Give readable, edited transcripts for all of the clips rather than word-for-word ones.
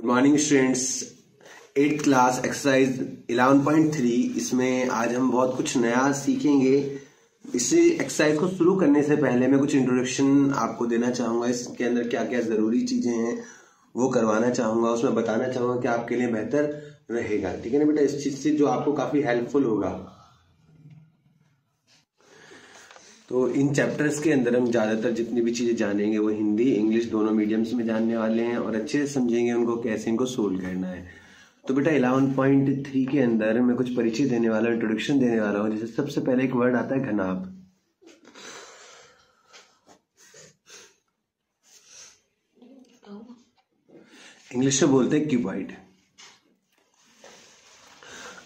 Good morning students. 8th class exercise 11.3 इसमें आज हम बहुत कुछ नया सीखेंगे। इस एक्सरसाइज को शुरू करने से पहले मैं कुछ इंट्रोडक्शन आपको देना चाहूंगा। इसके अंदर क्या क्या जरूरी चीजें हैं वो करवाना चाहूंगा, उसमें बताना चाहूंगा कि आपके लिए बेहतर रहेगा। ठीक है ना बेटा, इस चीज से जो आपको काफी हेल्पफुल होगा। तो इन चैप्टर्स के अंदर हम ज्यादातर जितनी भी चीजें जानेंगे वो हिंदी इंग्लिश दोनों मीडियम्स में जानने वाले हैं और अच्छे से समझेंगे उनको कैसे इनको सोल्व करना है। तो बेटा 11.3 के अंदर मैं कुछ परिचय देने वाला हूँ, इंट्रोडक्शन देने वाला हूँ। जैसे सबसे पहले एक वर्ड आता है घनाभ। इंग्लिश में बोलते हैं क्यूबॉइड।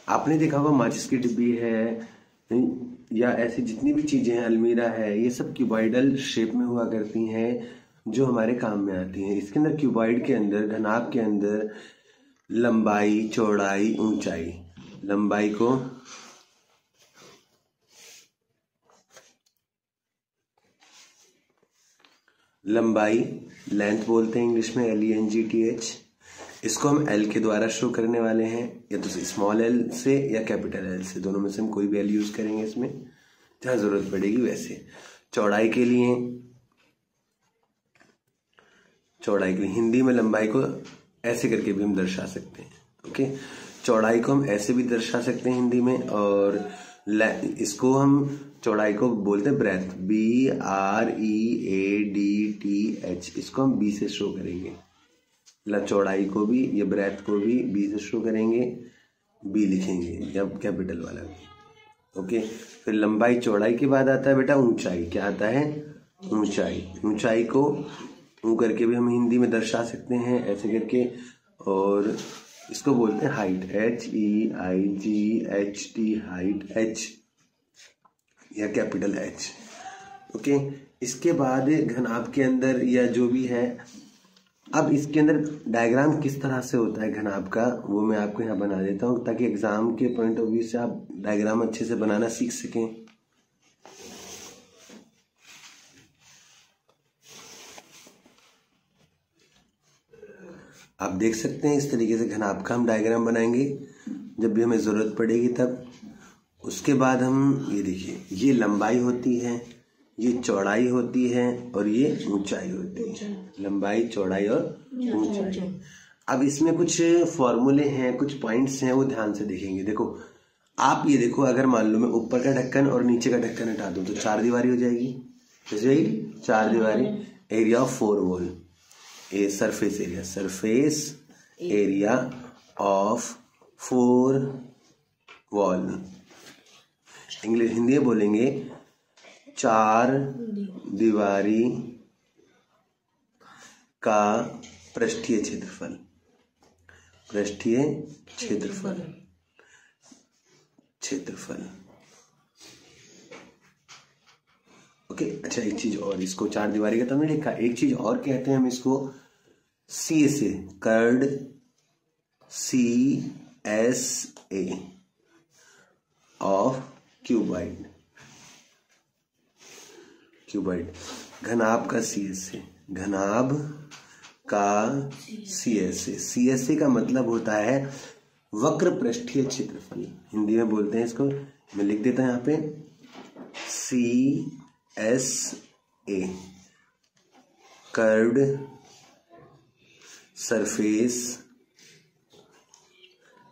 आपने देखा होगा माचिस की डिब्बी है या ऐसी जितनी भी चीजें हैं, अलमीरा है, ये सब क्यूबॉइडल शेप में हुआ करती हैं जो हमारे काम में आती हैं। इसके अंदर क्यूबॉइड के अंदर घनाभ के अंदर लंबाई चौड़ाई ऊंचाई, लंबाई को लेंथ बोलते हैं इंग्लिश में LENGTH। इसको हम L के द्वारा शो करने वाले हैं, या तो स्मॉल l से या कैपिटल L से, दोनों में से हम कोई भी L यूज करेंगे इसमें जहां जरूरत पड़ेगी। वैसे चौड़ाई के लिए हिंदी में लंबाई को ऐसे करके भी हम दर्शा सकते हैं। ओके, चौड़ाई को हम ऐसे भी दर्शा सकते हैं हिंदी में, और इसको हम चौड़ाई को बोलते हैं ब्रेथ, BREADTH। इसको हम B से शो करेंगे। चौड़ाई को भी, ये ब्रेथ को भी B से शो करेंगे, B लिखेंगे या कैपिटल वाला भी। ओके, फिर लंबाई चौड़ाई के बाद आता है बेटा ऊंचाई। क्या आता है? ऊंचाई को ऊ करके भी हम हिंदी में दर्शा सकते हैं ऐसे करके, और इसको बोलते हैं हाइट, HEIGHT, हाइट H या कैपिटल H। ओके, इसके बाद घनाभ के अंदर या जो भी है, अब इसके अंदर डायग्राम किस तरह से होता है घनाभ का वो मैं आपको यहाँ बना देता हूँ, ताकि एग्जाम के पॉइंट ऑफ व्यू से आप डायग्राम अच्छे से बनाना सीख सकें। आप देख सकते हैं इस तरीके से घनाभ का हम डायग्राम बनाएंगे जब भी हमें जरूरत पड़ेगी तब। उसके बाद हम ये देखिए, ये लंबाई होती है, ये चौड़ाई होती है और ये ऊंचाई होती है। लंबाई चौड़ाई और ऊंचाई। अब इसमें कुछ फॉर्मूले हैं, कुछ पॉइंट्स हैं, वो ध्यान से देखेंगे। देखो आप ये देखो, अगर मान लो मैं ऊपर का ढक्कन और नीचे का ढक्कन हटा दूं तो 4 दीवारी हो जाएगी। कैसे जाएगी? 4 दीवारी। Area of 4 wall, surface area of 4 wall. English Hindi में बोलेंगे 4 दीवारी का पृष्ठीय क्षेत्रफल। ओके, अच्छा एक चीज और, इसको 4 दीवारी का तो हमने लिखा, एक चीज और कहते हैं हम इसको CSA, curved CSA of cuboid. घनाभ का CSA का मतलब होता है वक्र पृष्ठीय क्षेत्रफल। हिंदी में बोलते हैं इसको, मैं लिख देता हूं यहाँ पे CSA, कर्व्ड सरफेस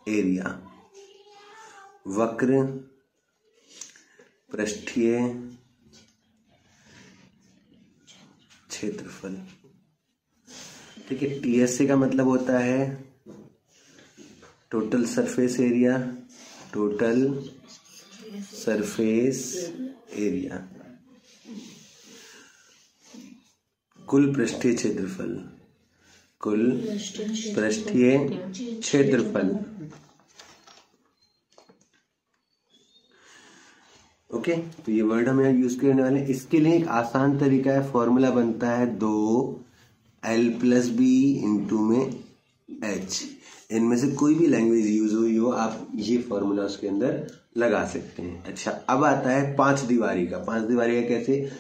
एरिया, वक्र पृष्ठीय क्षेत्रफल। ठीक है, TSA का मतलब होता है टोटल सरफेस एरिया, कुल पृष्ठीय क्षेत्रफल। ओके, तो ये वर्ड हम यहाँ यूज करने वाले हैं। इसके लिए एक आसान तरीका है, फॉर्मूला बनता है 2L+B इंटू में H। इनमें से कोई भी लैंग्वेज यूज हुई हो, आप ये फॉर्मूला उसके अंदर लगा सकते हैं। अच्छा, अब आता है 5 दीवारी का। 5 दीवारी का कैसे?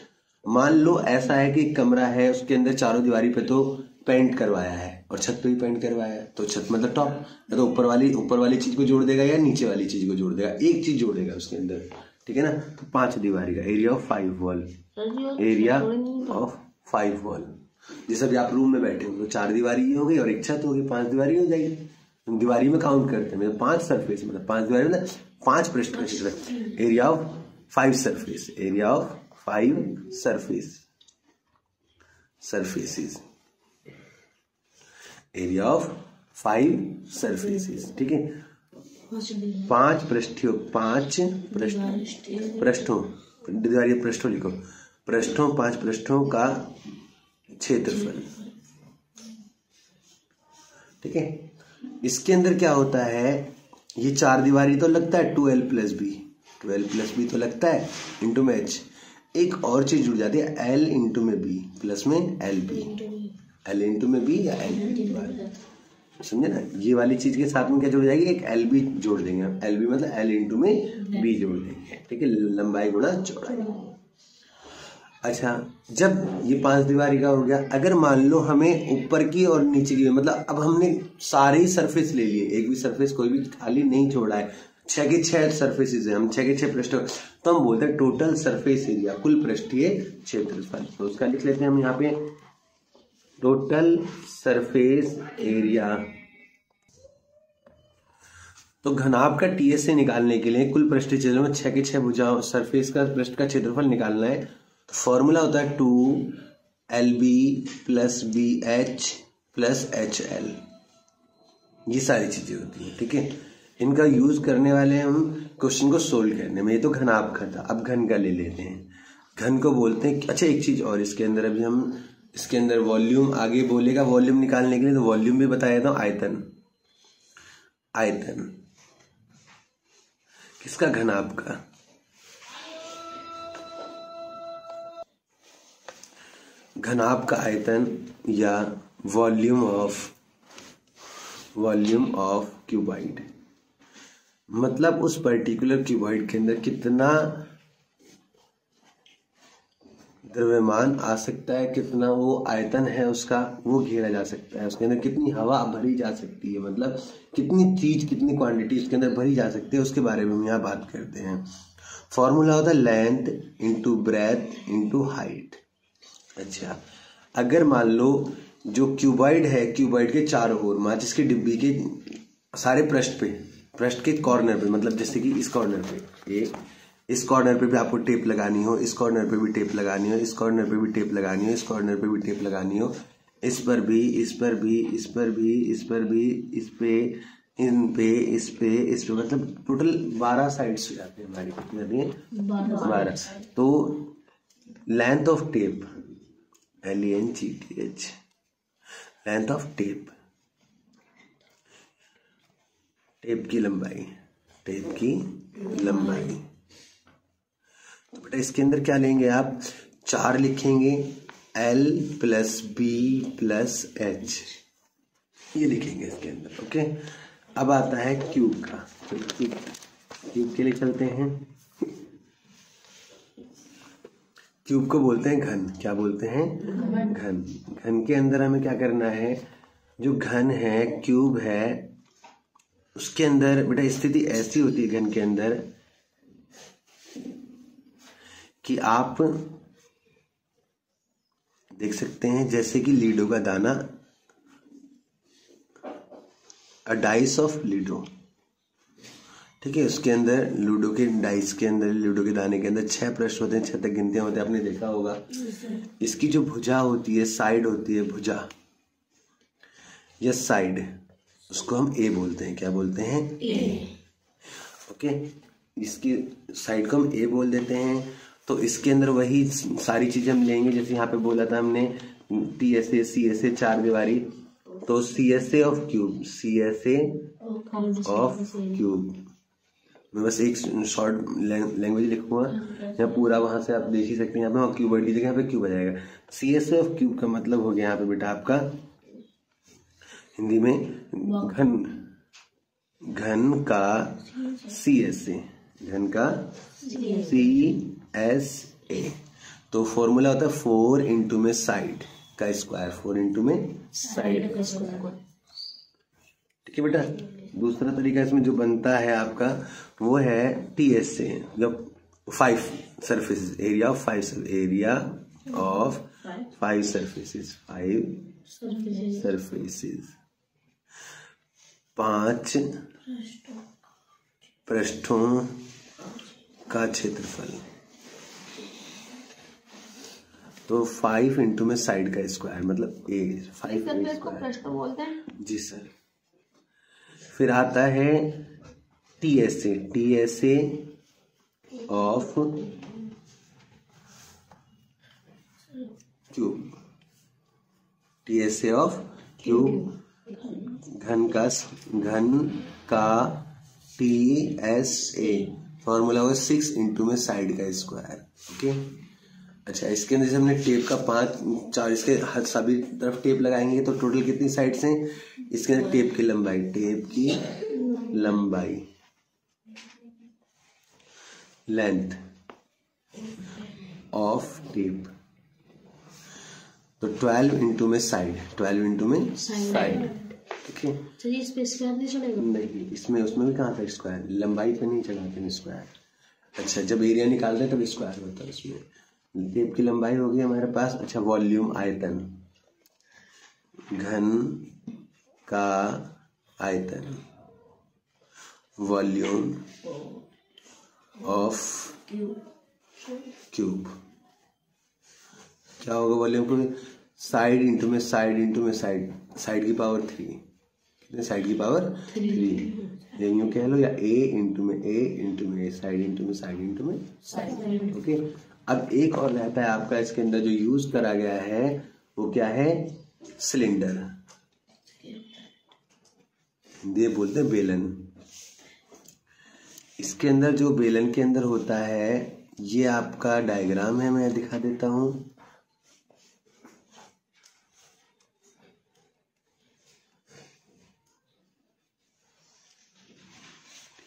मान लो ऐसा है कि कमरा है, उसके अंदर चारों दीवारी पे तो पेंट करवाया है और छत पे भी पेंट करवाया है, तो छत मतलब टॉप, या तो ऊपर वाली चीज को जोड़ देगा या नीचे वाली चीज को जोड़ देगा, एक चीज जोड़ेगा उसके अंदर, ठीक है ना। तो 5 दीवारी का area of 5 wall, area of 5 wall. जैसे अभी आप रूम में बैठे हो तो 4 दीवारी हो गई और एक छत होगी, 5 दीवारी हो जाएगी। दीवारी में काउंट करते हैं, 5 सरफेस मतलब 5 दीवारी मतलब 5 पृष्ठ का क्षेत्र। Area of 5 surface, area of 5 surfaces, area of 5 surfaces, ठीक है। 5 पृष्ठों, 5 पृष्ठों, दीवारी पृष्ठों लिखो, पृष्ठों 5 पृष्ठों का क्षेत्रफल, ठीक है। इसके अंदर क्या होता है, ये 4 दीवारी तो लगता है 12 + b, 12 + b तो लगता है इंटू में h, एक और चीज जुड़ जाती है l इंटू में b प्लस में lb, l इंटू में b या l, समझे ना। ये वाली चीज के साथ में क्या जुड़ जाएगी, एक lb जोड़ देंगे, lb मतलब l इंटू में b जोड़ देंगे, ठीक है, लंबाई गुणा चौड़ाई। अच्छा, जब ये 5 दीवारी का हो गया, अगर मान लो हमें ऊपर की और नीचे की, मतलब अब हमने सारे ही सरफेस ले लिए, एक भी सरफेस कोई भी खाली नहीं छोड़ा है, 6 के 6 सरफेसेस है, हम 6 के 6 पृष्ठ, तो हम बोलते हैं टोटल सरफेस एरिया, कुल पृष्ठीय क्षेत्रफल। तो उसका लिख लेते हैं हम यहाँ पे, टोटल सरफेस एरिया। तो घनाभ का टीएस से निकालने के लिए कुल पृष्ठीय क्षेत्रफल में 6 के 6 भुजाओं सरफेस का पृष्ठ का क्षेत्रफल निकालना है। तो फॉर्मूला होता है 2LB + BH + HL, ये सारी चीजें होती हैं, ठीक है। इनका यूज करने वाले हम क्वेश्चन को सोल्व करने में। ये तो घनाभ का था, अब घन का ले लेते हैं। घन को बोलते हैं, अच्छा एक चीज और इसके अंदर, अभी हम इसके अंदर वॉल्यूम आगे बोलेगा, वॉल्यूम निकालने के लिए तो वॉल्यूम भी बताया था, आयतन, आयतन किसका, घनाभ का। घनाभ का आयतन या वॉल्यूम ऑफ क्यूबॉइड, मतलब उस पर्टिकुलर क्यूबॉइड के अंदर कितना द्रव्यमान आ सकता है, कितना वो आयतन है उसका, वो घेरा जा सकता है, उसके अंदर कितनी हवा भरी जा सकती है, मतलब कितनी चीज, कितनी क्वांटिटी उसके अंदर भरी जा सकती है, उसके बारे में हम यहाँ बात करते हैं। फॉर्मूला होता है length into breadth into height. अच्छा, अगर मान लो जो क्यूबॉइड है, क्यूबॉइड के चारों ओर माचिस की डिब्बी के सारे पृष्ठ के कॉर्नर पे, मतलब जैसे कि इस कॉर्नर पे, इस कॉर्नर पे भी आपको टेप लगानी हो, इस कॉर्नर पे भी टेप लगानी हो, इस कॉर्नर पे भी टेप लगानी हो, इस कॉर्नर पे भी टेप लगानी हो, इस पर भी, इस पर भी, इस पर भी, इस पर भी, इस पे, इन पे, इस पे, इस पे, मतलब टोटल 12 साइड्स हो जाते हैं हमारी, कितनी आती है 12। तो length of tape, LENGTH, length of tape, tape की लंबाई, टेप की लंबाई। तो बेटा इसके अंदर क्या लेंगे आप, 4 लिखेंगे, L + B + H, ये लिखेंगे इसके अंदर, ओके। अब आता है क्यूब का, क्यूब के लिए चलते हैं। क्यूब को बोलते हैं घन, क्या बोलते हैं, घन। घन के अंदर हमें क्या करना है, जो घन है, क्यूब है, उसके अंदर बेटा स्थिति ऐसी होती है घन के अंदर कि आप देख सकते हैं जैसे कि लीडो का दाना, अ डाइस ऑफ लीडो, ठीक है। उसके अंदर लूडो के डाइस के अंदर, लूडो के दाने के अंदर 6 पृष्ठ होते हैं, 6 तक गिनतियां होती हैं, आपने देखा होगा। इसकी जो भुजा होती है, साइड होती है, भुजा या साइड, उसको हम ए बोलते हैं, क्या बोलते हैं, ए, ओके। इसकी साइड को हम ए बोल देते हैं। तो इसके अंदर वही सारी चीजें हम लेंगे, जैसे यहाँ पे बोला था हमने TSA CSA 4 दीवारी, तो CSA of cube, CSA of cube, मैं बस एक शॉर्ट लैंग्वेज लिखूंगा, या पूरा वहां से आप देख ही सकते हैं। यहाँ पे क्यूबॉइड की जगह यहाँ पे क्यूब आ जाएगा। CSA ऑफ क्यूब का मतलब हो गया यहाँ पे बेटा आपका हिंदी में घन, घन का CSA, घन का CSA। तो फॉर्मूला होता है 4 इंटू में साइड का स्क्वायर, 4 इंटू में साइड का स्क्वायर। ठीक है बेटा। दूसरा तरीका इसमें जो बनता है आपका वो है टीएस से, जब 5 surfaces, area of 5 area of 5 surfaces, 5 surfaces, 5 पृष्ठों का क्षेत्रफल। तो 5 इंटू में साइड का स्क्वायर, मतलब ए 5 पृष्ठ बोलते हैं जी सर। फिर आता है TSA, TSA of cube, TSA of cube, घन का टीएसए फॉर्मूला होगा 6 इंटू में साइड का स्क्वायर। ओके। अच्छा, इसके अंदर जैसे हमने टेप का 5 इसके हर सभी तरफ टेप लगाएंगे तो टोटल कितनी साइड्स हैं? इसके अंदर टेप की लंबाई, लेंथ ऑफ टेप, तो 12 इंटू में साइड, 12 इंटू में साइड। ठीक है। चलिए इस पे स्क्वायर नहीं चलेगा? नहीं, इसमें उसमें भी कहाँ था स्क्वायर, लंबाई पे नहीं चढ़ाते स्क्वायर। अच्छा, जब एरिया निकालते हैं तब स्क्वायर होता है उसमें। टेप की लंबाई होगी हमारे पास। अच्छा, वॉल्यूम आयतन, घन का आयतन, वॉल्यूम ऑफ क्यूब, क्या होगा वॉल्यूम को? साइड इंटू में साइड इंटू में साइड, साइड की पावर 3, कितने साइड की पावर 3, या यूं कह लो, या ए इंटू में ए इंटू में ए, साइड इंटू में साइड इंटू में साइड। ओके। अब एक और रहता है आपका इसके अंदर जो यूज करा गया है वो क्या है? सिलेंडर, ये बोलते हैं बेलन। इसके अंदर जो बेलन के अंदर होता है, ये आपका डायग्राम है, मैं दिखा देता हूं।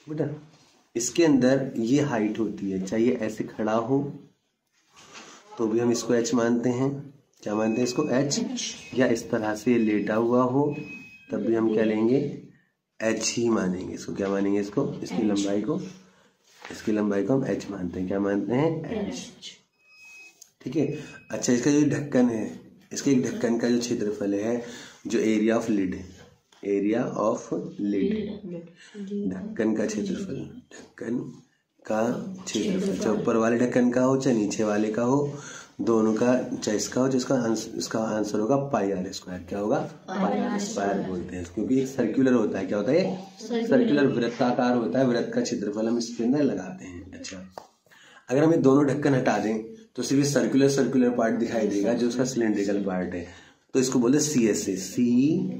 बेटा, इसके अंदर ये हाइट होती है, चाहे ऐसे खड़ा हो तो भी हम इसको h मानते हैं। क्या मानते हैं इसको? h। या इस तरह से लेटा हुआ हो तब भी हम क्या लेंगे? h ही मानेंगे इसको। क्या मानेंगे इसको? इसकी लंबाई को हम h मानते हैं। क्या मानते हैं? h। ठीक है। अच्छा, इसका जो ढक्कन है, इसके एक ढक्कन का जो क्षेत्रफल है, जो एरिया ऑफ लिड, ढक्कन का क्षेत्रफल, चाहे ऊपर वाले ढक्कन का हो चाहे नीचे वाले का हो, दोनों का, चाहे इसका हो, जिसका इसका आंसर होगा पाई आर स्क्वायर। क्या होगा? पाई आर स्क्वायर बोलते हैं, क्योंकि एक सर्कुलर होता है। क्या होता है? सर्कुलर, वृत्ताकार होता है। वृत्त का क्षेत्रफल हम इसके अंदर लगाते हैं। अच्छा, अगर हम ये दोनों ढक्कन हटा दें तो सिर्फ सर्कुलर पार्ट दिखाई देगा, जो उसका सिलेंड्रिकल पार्ट है, तो इसको बोलते हैं CSA,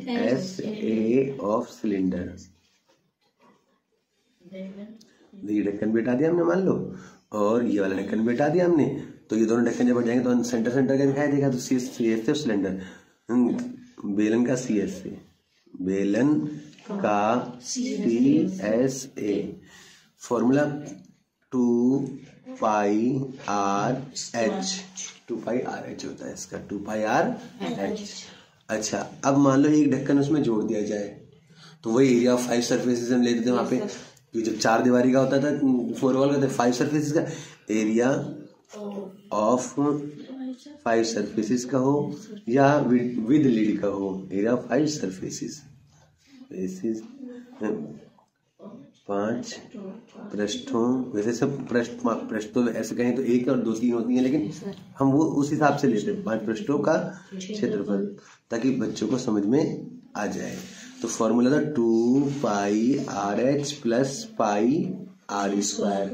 CSA ऑफ सिलेंडर। ये ढक्कन भी हटा दिया हमने मान लो, और ये वाला ढक्कन भी हटा दिया हमने, तो ये दोनों ढक्कन जब हट जाएंगे तो सेंटर का दिखाई देगा। तो CSA ऑफ सिलेंडर, बेलन का CSA, बेलन का CSA formula 2 pi r H होता है इसका, 2 पाई आर एच। अच्छा, अब मान लो एक ढक्कन उसमें जोड़ दिया जाए तो वही एरिया ऑफ 5 सरफेसेस हम लेते थे वहां पे। जब 4 दीवारी का होता था, 4 वॉल का, 5 सरफेसेस का एरिया ऑफ 5 सरफेसेस का हो या विद लिड का हो, एरिया ऑफ 5 सरफेसेस, 5 पृष्ठों, वैसे सब पृष्ठ तो ऐसे कहें तो 1 और 2 3 होती हैं, लेकिन हम वो उस हिसाब से लेते हैं 5 पृष्ठों का क्षेत्रफल, ताकि बच्चों को समझ में आ जाए। तो फॉर्मूला था 2 pi r h plus pi r square.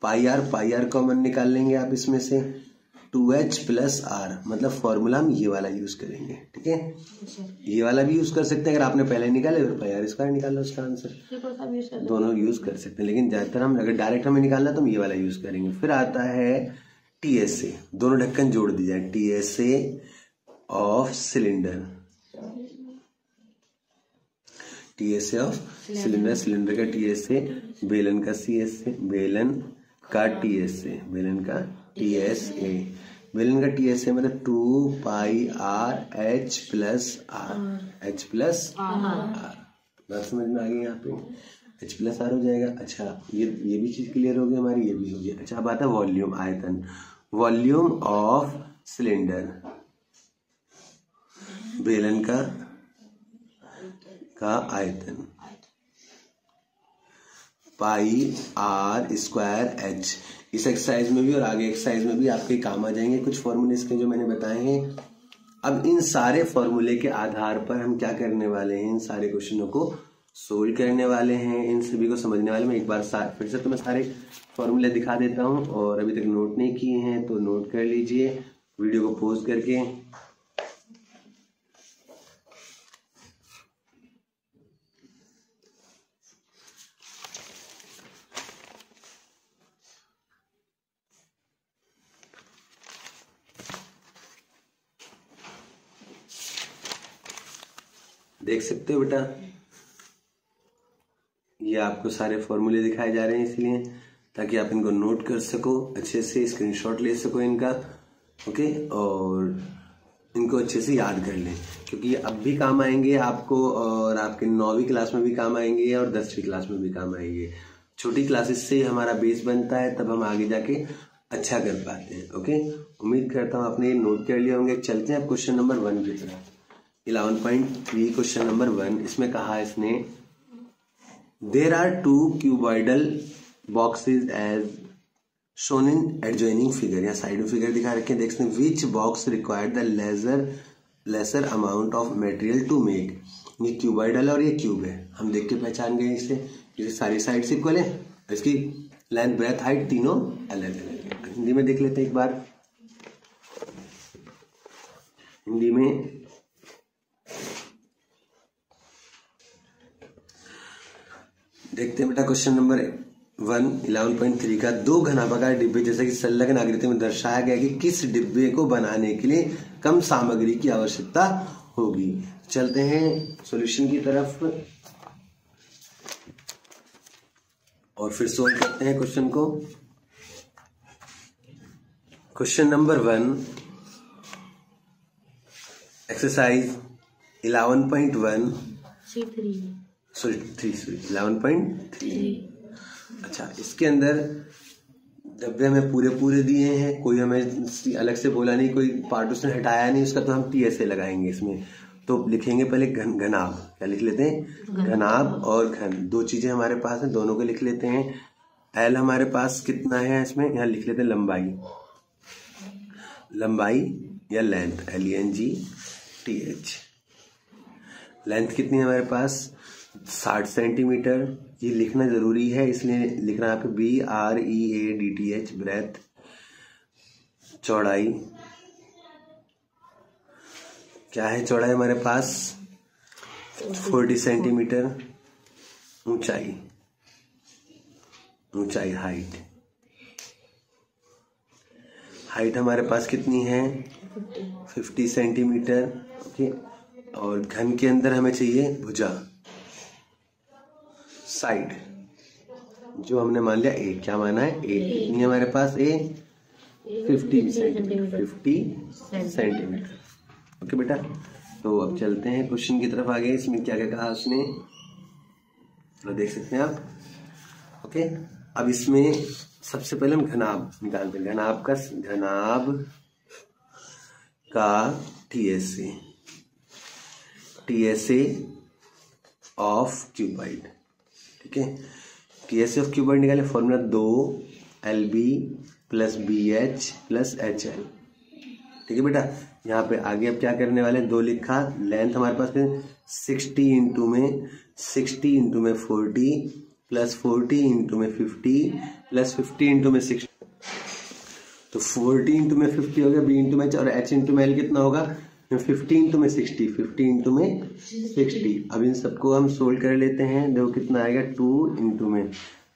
Pi r common निकाल लेंगे आप इसमें से, 2h प्लस आर, मतलब फॉर्मूला हम ये वाला यूज करेंगे। ठीक है, ये वाला भी यूज कर सकते हैं, अगर आपने पहले निकाले फिर पाई आर स्क्वायर निकाला उसका आंसर, दोनों यूज कर सकते हैं, लेकिन ज्यादातर हम अगर डायरेक्ट हमें निकालना तो हम ये वाला यूज करेंगे। फिर आता है TSA, दोनों ढक्कन जोड़ दी जाए, TSA of cylinder, TSA of cylinder, cylinder का TSA, बेलन का CSA, बेलन का TSA, बेलन का TSA, बेलन का TSA मतलब 2 पाई R H plus R, H plus R। बात समझ में आ गई यहाँ पे, H प्लस R हो जाएगा। अच्छा ये भी चीज क्लियर हो गई हमारी, ये भी हो गई। अच्छा अब आता है वॉल्यूम, आयतन। वॉल्यूम ऑफ सिलेंडर, बेलन का आयतन पाई R स्क्वायर H। इस एक्सरसाइज में भी और आगे एक्सरसाइज में भी आपके काम आ जाएंगे कुछ फॉर्मूले इसके जो मैंने बताए हैं। अब इन सारे फॉर्मूले के आधार पर हम क्या करने वाले हैं, इन सारे क्वेश्चनों को सोल्व करने वाले हैं, इन सभी को समझने वाले। मैं एक बार फिर से तुम्हें सारे फॉर्मूले दिखा देता हूं, और अभी तक नोट नहीं किए हैं तो नोट कर लीजिए वीडियो को पॉज करके। देख सकते हो बेटा, ये आपको सारे फॉर्मूले दिखाए जा रहे हैं इसलिए ताकि आप इनको नोट कर सको, अच्छे से स्क्रीनशॉट ले सको इनका, ओके, और इनको अच्छे से याद कर लें क्योंकि ये अब भी काम आएंगे आपको, और आपके 9वीं क्लास में भी काम आएंगे और 10वीं क्लास में भी काम आएंगे। छोटी क्लासेस से हमारा बेस बनता है, तब हम आगे जाके अच्छा कर पाते हैं। ओके, उम्मीद करता हूँ आपने ये नोट कर लिया होंगे। चलते हैं क्वेश्चन नंबर 1 की तरफ। 11.3 क्वेश्चन नंबर 1, इसमें कहा है इसने, there are 2 cuboidal boxes as shown in adjoining figure. यहाँ साइड में फिगर दिखा रखे हैं, देखते हैं which box required the lesser amount of material to make. ये क्यूबॉइडल है और ये क्यूब है, हम देख के पहचान गए इसे, जैसे सारी साइड इक्वल है, इसकी लेंथ ब्रेथ हाइट तीनों अलग अलग है। हिंदी में देख लेते हैं एक बार, हिंदी में देखते हैं बेटा। क्वेश्चन नंबर 1 11.3 का, 2 घनाभागार डिब्बे जैसे कि संलग्न आकृति में दर्शाया गया कि किस डिब्बे को बनाने के लिए कम सामग्री की आवश्यकता होगी। चलते हैं सॉल्यूशन की तरफ और फिर सोल्व करते हैं क्वेश्चन को। Question number 1 exercise 11.1 11.3। अच्छा, इसके अंदर डब्बे हमें पूरे दिए हैं, कोई हमें अलग से बोला नहीं, कोई पार्ट उसने हटाया नहीं, उसका तो हम TSA लगाएंगे इसमें। तो लिखेंगे पहले घनाभ, क्या लिख लेते हैं, घनाभ और घन, 2 चीजें हमारे पास हैं, दोनों को लिख लेते हैं। L हमारे पास कितना है इसमें, यहाँ लिख लेते हैं लंबाई या लेंथ, LENGTH। लेंथ कितनी है हमारे पास, 60 सेंटीमीटर। ये लिखना जरूरी है, इसलिए लिख रहा है आपको BREADTH, ब्रेथ। चौड़ाई क्या है, चौड़ाई हमारे पास 40 सेंटीमीटर। ऊंचाई हाइट हमारे पास कितनी है, 50 सेंटीमीटर। ओके, और घन के अंदर हमें चाहिए भुजा, साइड, जो हमने मान लिया A, क्या माना है, A कितनी है हमारे पास, A 50 सेंटीमीटर। ओके बेटा, तो अब चलते हैं क्वेश्चन की तरफ आगे। इसमें क्या क्या कहा उसने, तो देख सकते हैं आप। ओके, अब इसमें सबसे पहले हम घनाभ निकालते हैं। घनाभ का TSA ऑफ क्यूबॉइड, ठीक है। TSA ऑफ क्यूबॉइड निकाले, फॉर्मूला 2LB + BH + HL, ठीक है बेटा। यहाँ पे आगे अब क्या करने वाले, 2 लिखा, लेंथ हमारे पास 60 इंटू में 40 + 40 इंटू में 50 + 50 इंटू में 60, तो 40 इंटू में 50 हो गया, B इंटू में H, और H इंटू में L कितना होगा, 50 इंटू में 60, 50 इंटू में 60। अब इन सबको हम सोल्व कर लेते हैं, देखो कितना आएगा, 2 इंटू में,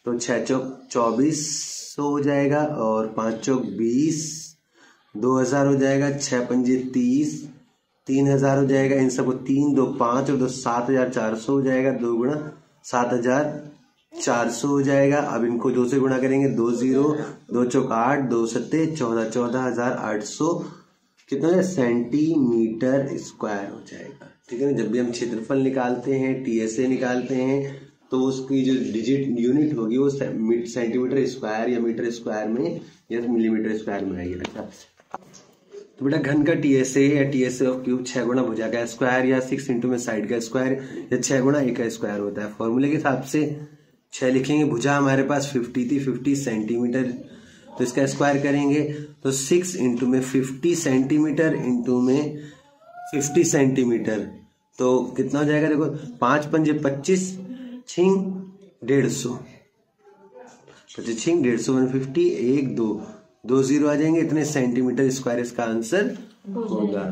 तो 6 चौक 2400 हो जाएगा, और 5 चौक 20, 2000 हो जाएगा, 6 पंजे 30, 3000 हो जाएगा। इन सबको 3 2 5 और 2 7400 हो जाएगा, 2 गुणा 7000 400 हो जाएगा। अब इनको 2 से गुणा करेंगे, 2 0, 2 चौक 8, 2 सत्ते 14, 14,800 कितना सेंटीमीटर स्क्वायर हो जाएगा। ठीक है ना। जब भी हम क्षेत्रफल निकालते हैं, TSA निकालते हैं, तो उसकी जो डिजिट यूनिट होगी वो सेंटीमीटर स्क्वायर या मीटर स्क्वायर में या मिलीमीटर स्क्वायर में आएगी। अच्छा, तो बेटा घन का TSA या TSA ऑफ क्यूब 6 गुणा भुजा का स्क्वायर या 6 इंटू में साइड का स्क्वायर या 6 गुणा ए का स्क्वायर होता है। फॉर्मूले के हिसाब से 6 लिखेंगे, भुजा हमारे पास 50 थी, 50 सेंटीमीटर, तो इसका स्क्वायर करेंगे तो 6 इंटू में 50 सेंटीमीटर इंटू में 50 सेंटीमीटर, तो कितना हो जाएगा देखो, 5 पंजे 25, छिंग 150, 25 छिंग 150, 150, 1 2 0 आ जाएंगे, इतने सेंटीमीटर स्क्वायर इसका आंसर होगा।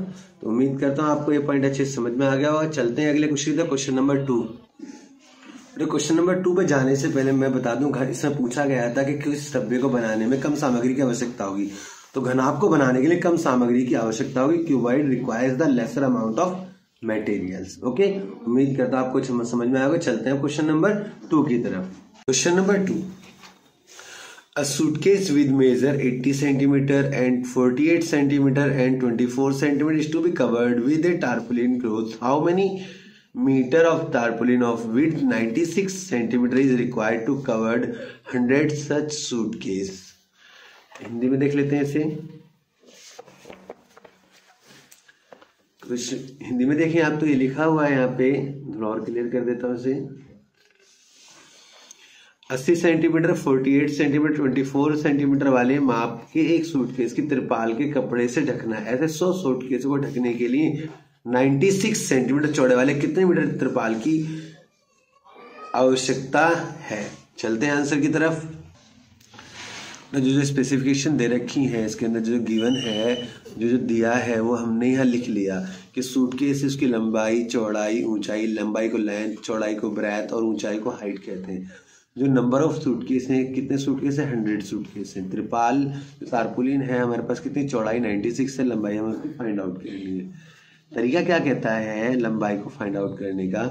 तो उम्मीद करता हूँ आपको ये पॉइंट अच्छे से समझ में आ गया होगा। चलते हैं अगले क्वेश्चन, क्वेश्चन नंबर 2। तो क्वेश्चन नंबर 2 पे जाने से पहले मैं बता दूं, इसमें पूछा गया था कि किस डब्बे को बनाने में कम सामग्री की आवश्यकता होगी। तो घनाभ को बनाने के लिए कम सामग्री की आवश्यकता होगी। Cuboid requires the lesser amount of materials. Okay, उम्मीद करता हूं आपको समझ में आएगा। चलते हैं क्वेश्चन नंबर 2 की तरफ। Question number 2, a suitcase with measure 80 centimeter and 48 centimeter and 24 centimeter is to be covered with a tarpaulin cloth. How many meter of tarpaulin of width 96 centimeter is required to cover 100 such suitcase? Hindi में देख लेते हैं इसे। कुछ हिंदी में देखिए आप, तो ये लिखा हुआ है यहाँ पे, थोड़ा और क्लियर कर देता हूँ इसे। 80 सेंटीमीटर, 48 सेंटीमीटर, 24 सेंटीमीटर वाले माप के एक सूटकेस की तिरपाल के कपड़े से ढकना है। ऐसे 100 सूटकेस को ढकने के लिए 96 सेंटीमीटर चौड़े वाले कितने मीटर तिरपाल की आवश्यकता है। चलते हैं आंसर की तरफ। जो स्पेसिफिकेशन दे रखी है इसके अंदर, जो गिवन है, जो दिया है, वो हमने यहाँ लिख लिया कि सूटकेस उसकी लंबाई, चौड़ाई, ऊंचाई, लंबाई को लेंथ, चौड़ाई को ब्रेथ और ऊंचाई को हाइट कहते हैं। जो नंबर ऑफ सूटकेस हैं, कितने सूटकेस हैं, 100 सूटकेस हैं। त्रिपाल जो तारपुलिन है हमारे पास, कितनी चौड़ाई 96 है, लंबाई हमें उसकी फाइंड आउट करनी है। तरीका क्या कहता है लंबाई को फाइंड आउट करने का?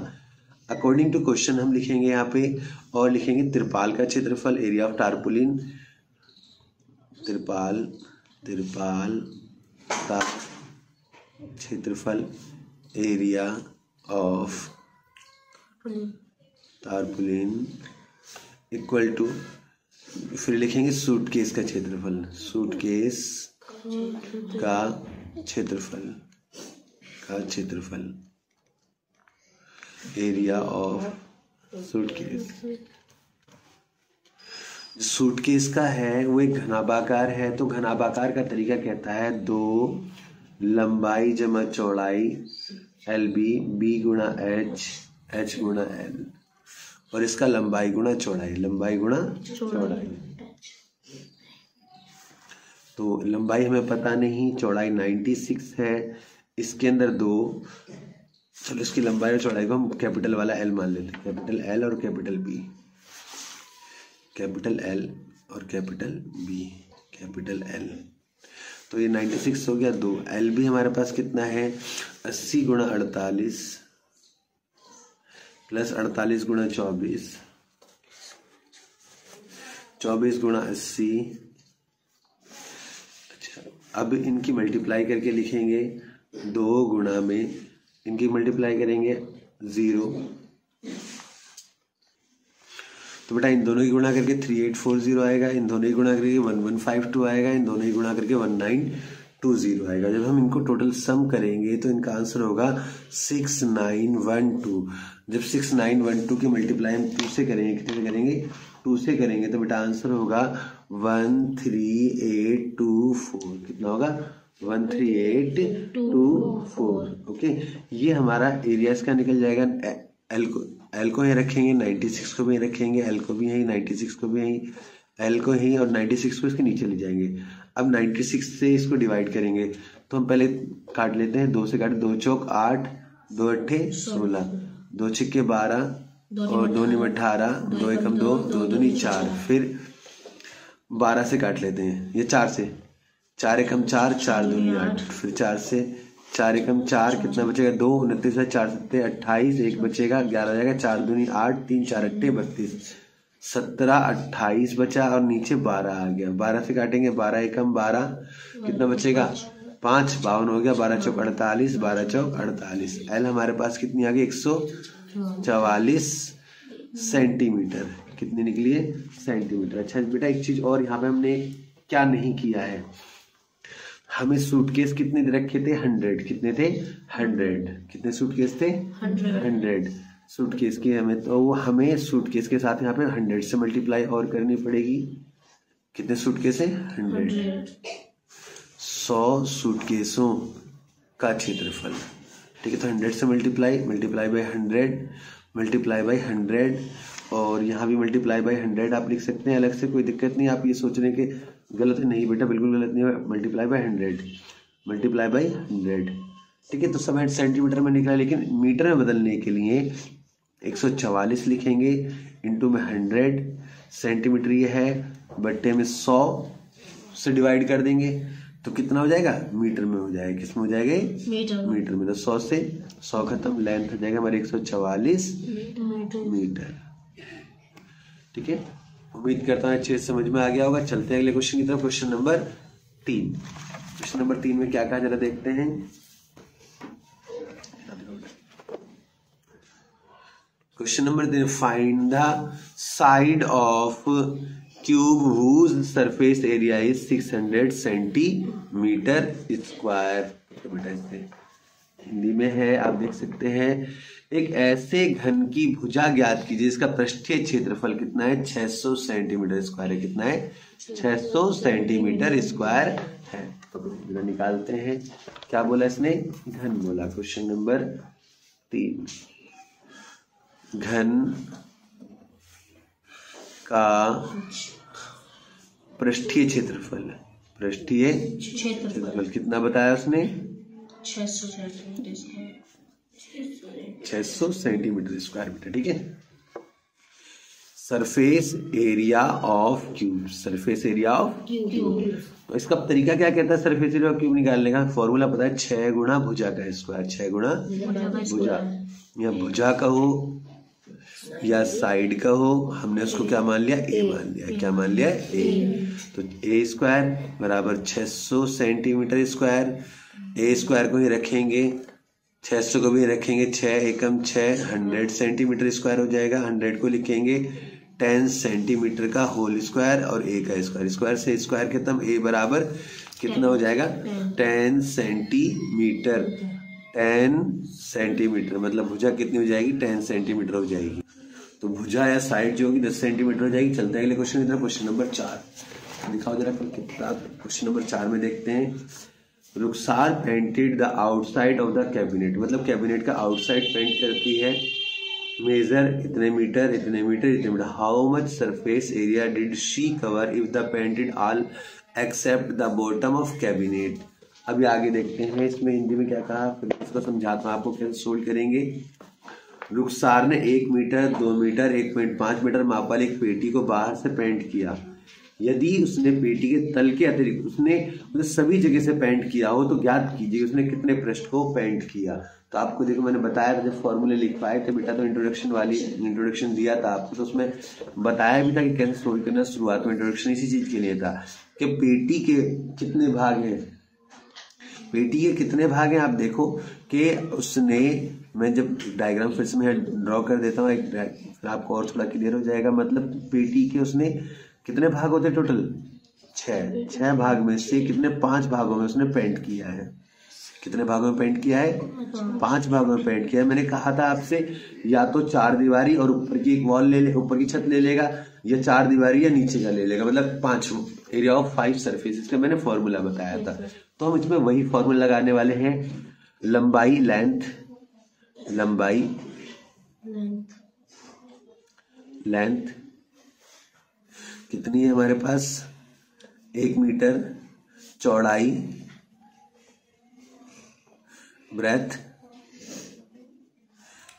अकॉर्डिंग टू क्वेश्चन हम लिखेंगे यहाँ पे, और लिखेंगे त्रिपाल का क्षेत्रफल, एरिया ऑफ टारपुलिन, त्रिपाल का क्षेत्रफल, एरिया ऑफ टारपुलिन इक्वल टू, फिर लिखेंगे सूटकेस का क्षेत्रफल, सूटकेस का क्षेत्रफल, एरिया ऑफ सूटकेस। सूटकेस का है वो एक घनाभाकार है, तो घनाभाकार का तरीका कहता है 2 लंबाई जमा चौड़ाई LB, B गुणा H गुणा L, और इसका लंबाई गुणा चौड़ाई, लंबाई गुणा चौड़ाई। तो लंबाई हमें पता नहीं, चौड़ाई 96 है, इसके अंदर 2, चलो इसकी लंबाई और चौड़ाई को हम कैपिटल वाला L मान लेते हैं, कैपिटल L और कैपिटल B, कैपिटल L और कैपिटल B, कैपिटल L। तो ये 96 हो गया 2, L भी हमारे पास कितना है 80 गुणा 48 प्लस 48 गुणा 24, 24 गुणा 80। अच्छा, अब इनकी मल्टीप्लाई करके लिखेंगे, 2 गुणा में इनकी मल्टीप्लाई करेंगे 0, तो बेटा इन दोनों की गुणा करके 3840 आएगा, इन दोनों की गुणा करके 1152 आएगा, इन दोनों की गुणा करके 1920 आएगा। जब हम इनको टोटल सम करेंगे तो इनका आंसर होगा 6912। जब 6912 की मल्टीप्लाई हम 2 से करेंगे, कितने से करेंगे 2 से करेंगे, तो बेटा आंसर होगा 13824। कितना होगा 13824। ओके, ये हमारा एरिया इसका निकल जाएगा। एल को यहीं रखेंगे, 96 को भी यहीं रखेंगे, एल को भी यहीं, 96 को भी यहीं, एल को यहीं, और 96 को इसके नीचे ले जाएंगे। अब 96 से इसको डिवाइड करेंगे, तो हम पहले काट लेते हैं, 2 से काट, 2 चौक 8, 2 अट्ठे 16, 2 छिक्के 12 और 2 निम 18, 2 एकम 2, 2 दूनी 4, फिर 12 से काट लेते हैं, ये 4 से, 4 एकम 4, 4 दूनी 8, फिर 4 से 4 एकम 4, कितना बचेगा 2, 29 है, 4 सत्ते 28, 1 बचेगा, 11 जाएगा, 4 दूनी 8, 3 4 अट्ठे 32, 17, 28 बचा और नीचे 12 आ गया। 12 से काटेंगे, 12 एकम 12, कितना बचेगा 5, 52 हो गया। 12 चौक 48, 12 चौक 48। एल हमारे पास कितनी आ गई 144 सेंटीमीटर। कितनी निकली है सेंटीमीटर। अच्छा बेटा एक चीज और, यहाँ पे हमने क्या नहीं किया है, हमें सूटकेस कितने रखे थे 100। कितने थे 100। कितने सूटकेस थे 100 सूटकेस की हमें, तो वो हमें सूटकेस के साथ यहाँ पे 100 से मल्टीप्लाई और करनी पड़ेगी। कितने सूटकेस है 100। 100 सूटकेसों का क्षेत्रफल, ठीक है। तो 100 से मल्टीप्लाई बाय 100 मल्टीप्लाई बाय 100 और यहाँ भी मल्टीप्लाई बाय 100 आप लिख सकते हैं अलग से, कोई दिक्कत नहीं। आप ये सोचने के गलत है, नहीं बेटा बिल्कुल गलत नहीं है। मल्टीप्लाई बाय 100 मल्टीप्लाई बाय 100, ठीक है। तो सब सेंटीमीटर में निकला, लेकिन मीटर में बदलने के लिए 144 लिखेंगे, इंटू में 100 सेंटीमीटर ये है, बट्टे में 100 से डिवाइड कर देंगे तो कितना हो जाएगा मीटर में हो जाएगा। किस में हो जाएगा मीटर में। तो 100 से 100 खत्म, लेंथ हो जाएगा हमारे 144 मीटर, ठीक है। उम्मीद करता हूँ अच्छे से समझ में आ गया होगा। चलते हैं अगले क्वेश्चन की तरफ। Question number 3। क्वेश्चन नंबर 3 में क्या कहा जरा देखते हैं। Question number 3, find the side of cube whose surface area is 600 centimetre square. तो बेटा इससे हिंदी में है, आप देख सकते हैं। एक ऐसे घन की भुजा ज्ञात कीजिए जिसका पृष्ठीय क्षेत्रफल कितना है 600 सेंटीमीटर स्क्वायर है। कितना है 600 सेंटीमीटर स्क्वायर है। तो निकालते हैं, क्या बोला इसने घन बोला। क्वेश्चन नंबर 3, घन का पृष्ठीय क्षेत्रफल कितना बताया उसने 600 सेंटीमीटर स्क्वायर मीटर, ठीक है। Surface area of cube, surface area of cube. तो इसका तरीका क्या कहता है सरफेस एरिया ऑफ क्यूब निकालने का। फॉर्मूला पता है 6 गुणा भुजा का स्क्वायर। 6 गुणा भुजा, या भुजा का हो या साइड का हो, हमने उसको क्या मान लिया ए मान लिया। क्या मान लिया ए। तो ए स्क्वायर बराबर 600 सेंटीमीटर स्क्वायर। ए स्क्वायर को ही रखेंगे, 600 को भी रखेंगे, 6 एकम 6 100 सेंटीमीटर स्क्वायर हो जाएगा। 100 को लिखेंगे 10 सेंटीमीटर का होल स्क्वायर और ए का स्क्वायर। स्क्वायर से स्क्वायर खत्म, ए बराबर कितना हो जाएगा 10 सेंटीमीटर। 10 सेंटीमीटर मतलब भुजा कितनी हो जाएगी 10 सेंटीमीटर हो जाएगी। तो भुजा या साइड जो होगी 10 सेंटीमीटर हो जाएगी। चलते हैं अगले क्वेश्चन की तरफ। क्वेश्चन नंबर 4 दिखाओ जरा कितना। क्वेश्चन नंबर 4 में देखते हैं, Rukhsar painted the outside of the cabinet, मतलब कैबिनेट का आउटसाइड पेंट करती है। मेजर इतने मीटर इतने मीटर इतने metre. How much surface area did she cover if the painted all except the bottom of cabinet. अभी आगे देखते हैं इसमें हिंदी में क्या कहा, फिर उसको समझाता हूँ आपको कैसे सोल्व करेंगे। रुखसार ने 1 मीटर 2 मीटर 1.5 मीटर माप वाली एक पेटी को बाहर से पेंट किया। यदि उसने पेटी के तल के अतिरिक्त उसने सभी जगह से पेंट किया हो तो ज्ञात कीजिए उसने कितने पृष्ठ को पेंट किया। तो आपको देखो मैंने बताया था जब फॉर्मूले लिख पाए थे बेटा, तो इंट्रोडक्शन दिया था आपको, तो उसमें बताया भी था कि कैसे सोल्व करना। शुरुआत में इंट्रोडक्शन इसी चीज के लिए था कि पेटी के कितने भाग हैं। पेटी के कितने भाग हैं आप देखो कि उसने, मैं जब डायग्राम फिर से मैं ड्रॉ कर देता हूँ फिर आपको और थोड़ा क्लियर हो जाएगा। मतलब पेटी के उसने कितने भाग होते टोटल 6 भाग में से कितने 5 भागों में उसने पेंट किया है। कितने भागों में पेंट किया है 5 भागों में पेंट किया है। मैंने कहा था आपसे या तो 4 दीवारी और ऊपर की एक वॉल ले ले, ऊपर की छत ले लेगा, या 4 दीवारी या नीचे का ले लेगा, मतलब 5 एरिया ऑफ 5 सरफेस। इसका मैंने फॉर्मूला बताया था। तो हम इसमें वही फॉर्मूला लगाने वाले हैं। लंबाई लेंथ कितनी है हमारे पास 1 मीटर, चौड़ाई ब्रेथ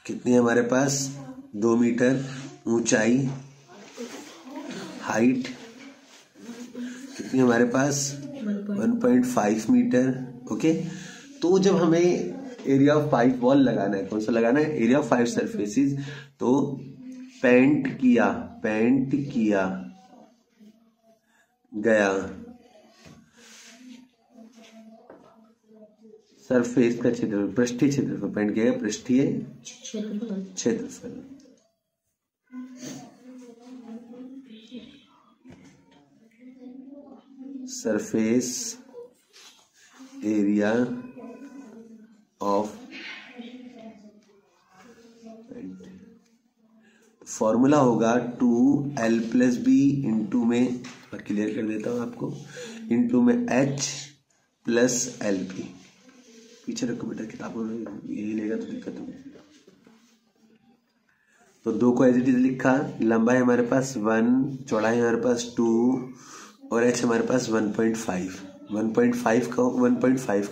कितनी है हमारे पास 2 मीटर, ऊंचाई हाइट कितनी है हमारे पास 1.5 मीटर। ओके, तो जब हमें एरिया ऑफ 5 वॉल लगाना है, कौन सा लगाना है एरिया ऑफ 5 सरफेसेस, तो पेंट किया गया सरफेस का क्षेत्रफल, पृष्ठीय क्षेत्रफल, पेंट किया गया पृष्ठीय क्षेत्रफल। सरफेस एरिया ऑफ फॉर्मूला होगा 2l+b इंटू में, क्लियर कर देता हूं आपको, इंटू में h+lp। पीछे रखो बेटा किताबों में, यही लेगा तो दिक्कत होगी। तो 2 को एज इट इज लिखा, लंबाई हमारे पास 1, चौड़ाई हमारे पास 2 और h हमारे पास 1.5 का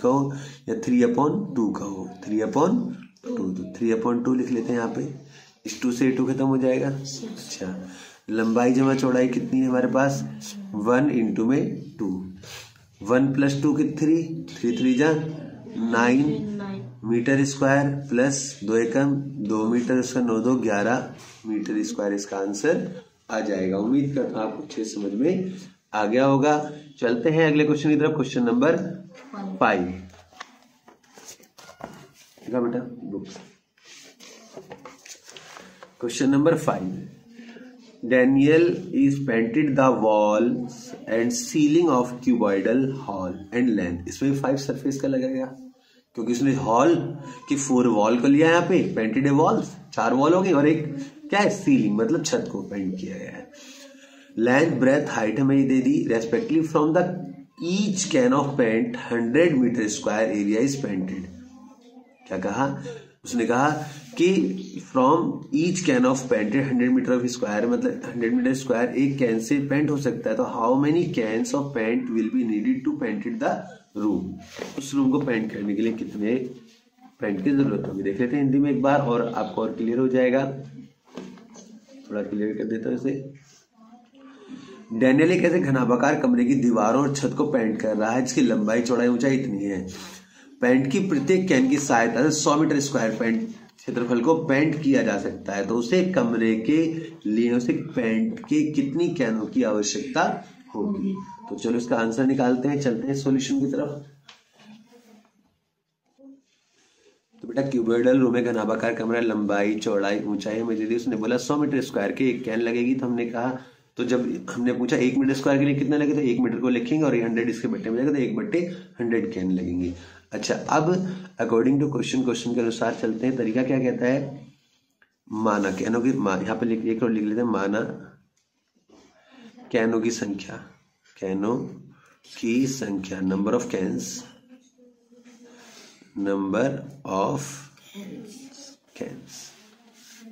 हो या 3/2 का हो। 3/2 तो 3/2 लिख लेते हैं यहाँ पे, इस 2 से 2 खत्म हो जाएगा। अच्छा, लंबाई जमा चौड़ाई कितनी है हमारे पास 1 इंटू में 2, 1 + 2 3, 3 3 जा 9 मीटर स्क्वायर प्लस 2 एकम 2 मीटर स्क्वायर 9 2 11 मीटर स्क्वायर इसका आंसर आ जाएगा। उम्मीद करता हूँ आपको अच्छे समझ में आ गया होगा। चलते हैं अगले क्वेश्चन की तरफ, क्वेश्चन नंबर 5। देखा बेटा book. Question number 5, Daniel is painted the walls and ceiling of cuboidal hall and length। इसमें 5 सरफेस का लगेगा क्योंकि इसने हॉल की 4 वॉल को लिया, यहाँ पे पेंटेड है वॉल्स, 4 वॉल हो गई और एक क्या है सीलिंग, मतलब छत को पेंट किया गया है। लेंथ ब्रेथ हाइट हमें ये दे दी respectively from the each can of paint 100 metre square area is painted. क्या कहा उसने, कहा कि from each can of painted 100 metre of square, मतलब 100 मीटर स्क्वायर एक कैन से पेंट हो सकता है। तो how many cans of paint will be needed to painted the room. उस रूम को पेंट करने के लिए कितने पेंट की जरूरत होगी, देख लेते हैं हिंदी में एक बार और आपको और क्लियर हो जाएगा। थोड़ा क्लियर कर देता हूं इसे। डैनियल एक ऐसे घनाभाकार कमरे की दीवारों और छत को पेंट कर रहा है जिसकी लंबाई चौड़ाई ऊंचाई इतनी है। पेंट की प्रत्येक कैन की सहायता से 100 मीटर स्क्वायर पेंट क्षेत्रफल को पेंट किया जा सकता है। तो उसे कमरे के लिए उसे पेंट के कितनी कैनों की आवश्यकता होगी। तो चलो इसका आंसर निकालते हैं, चलते हैं सॉल्यूशन की तरफ। तो बेटा क्यूबॉइडल रूम में घनाभाकार कमरा, लंबाई चौड़ाई ऊंचाई हमें दे दी, उसने बोला 100 मीटर स्क्वायर की एक कैन लगेगी। तो हमने कहा, तो जब हमने पूछा 1 मीटर स्क्वायर के लिए कितना लगे, तो 1 मीटर को लिखेंगे और 100 इसके बट्टे में जाएगा, तो 1/100 कैन लगेंगी। अच्छा, अब अकॉर्डिंग टू क्वेश्चन के अनुसार चलते हैं। तरीका क्या कहता है, माना कैनों की, यहाँ पे एक और लिख लेते हैं, माना कैनों की संख्या, नंबर ऑफ कैन्स,